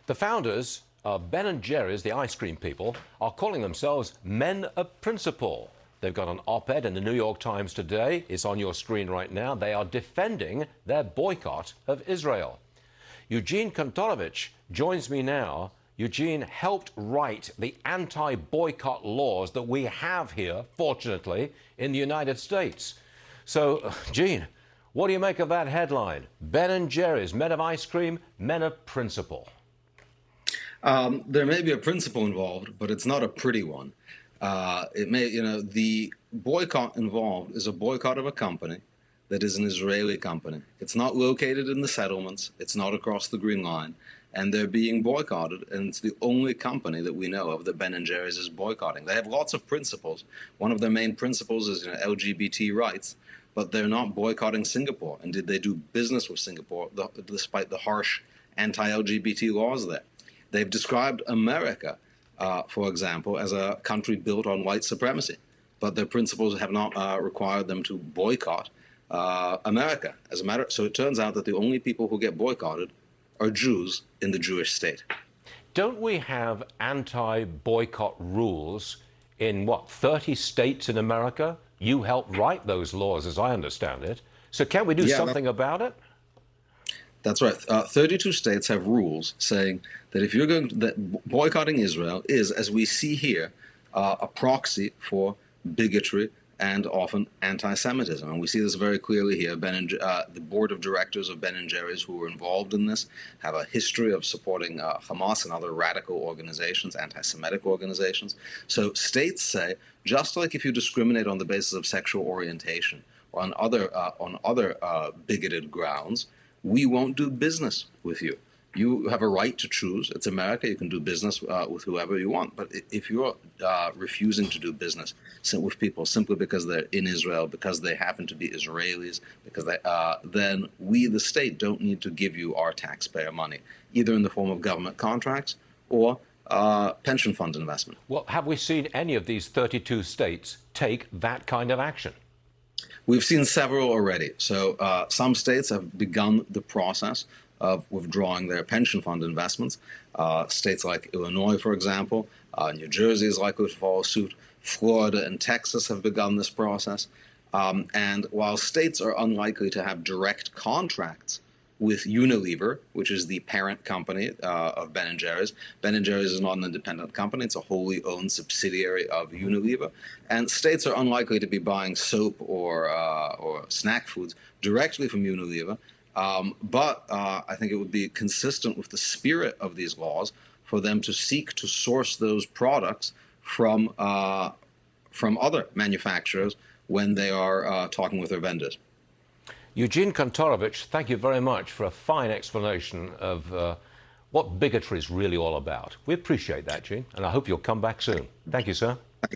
The founders of Ben & Jerry's, the ice cream people, are calling themselves men of principle. They've got an op-ed in the New York Times today. It's on your screen right now. They are defending their boycott of Israel. Eugene Kontorovich joins me now. Eugene helped write the anti-boycott laws that we have here, fortunately, in the United States. So, Gene, what do you make of that headline? Ben & Jerry's, men of ice cream, men of principle. There may be a principle involved, but it's not a pretty one. The boycott involved is a boycott of a company that is an Israeli company. It's not located in the settlements. It's not across the Green Line. And they're being boycotted, and it's the only company that we know of that Ben & Jerry's is boycotting. They have lots of principles. One of their main principles is LGBT rights, but they're not boycotting Singapore. And did they do business with Singapore, despite the harsh anti-LGBT laws there? They've described America, for example, as a country built on white supremacy, but their principles have not required them to boycott America. So it turns out that the only people who get boycotted are Jews in the Jewish state. Don't we have anti-boycott rules in, 30 states in America? You helped write those laws, as I understand it. So can't we do something about it? That's right. 32 states have rules saying that if you're that boycotting Israel is, as we see here, a proxy for bigotry and often anti-Semitism. And we see this very clearly here. The board of directors of Ben & Jerry's who were involved in this have a history of supporting Hamas and other radical organizations, anti-Semitic organizations. So states say, just like if you discriminate on the basis of sexual orientation or on other bigoted grounds, we won't do business with you. You have a right to choose. It's America. You can do business with whoever you want. But if you're refusing to do business with people simply because they're in Israel, because they happen to be Israelis, then we, the state, don't need to give you our taxpayer money, either in the form of government contracts or pension fund investment. Well, have we seen any of these 32 states take that kind of action? We've seen several already. So some states have begun the process of withdrawing their pension fund investments. States like Illinois, for example, New Jersey is likely to follow suit. Florida and Texas have begun this process. And while states are unlikely to have direct contracts with Unilever, which is the parent company of Ben & Jerry's. Ben & Jerry's is not an independent company. It's a wholly owned subsidiary of Unilever. And states are unlikely to be buying soap or snack foods directly from Unilever. But I think it would be consistent with the spirit of these laws for them to seek to source those products from other manufacturers when they are talking with their vendors. Eugene Kontorovich, thank you very much for a fine explanation of what bigotry is really all about. We appreciate that, Gene, and I hope you'll come back soon. Thank you, sir. Thank you.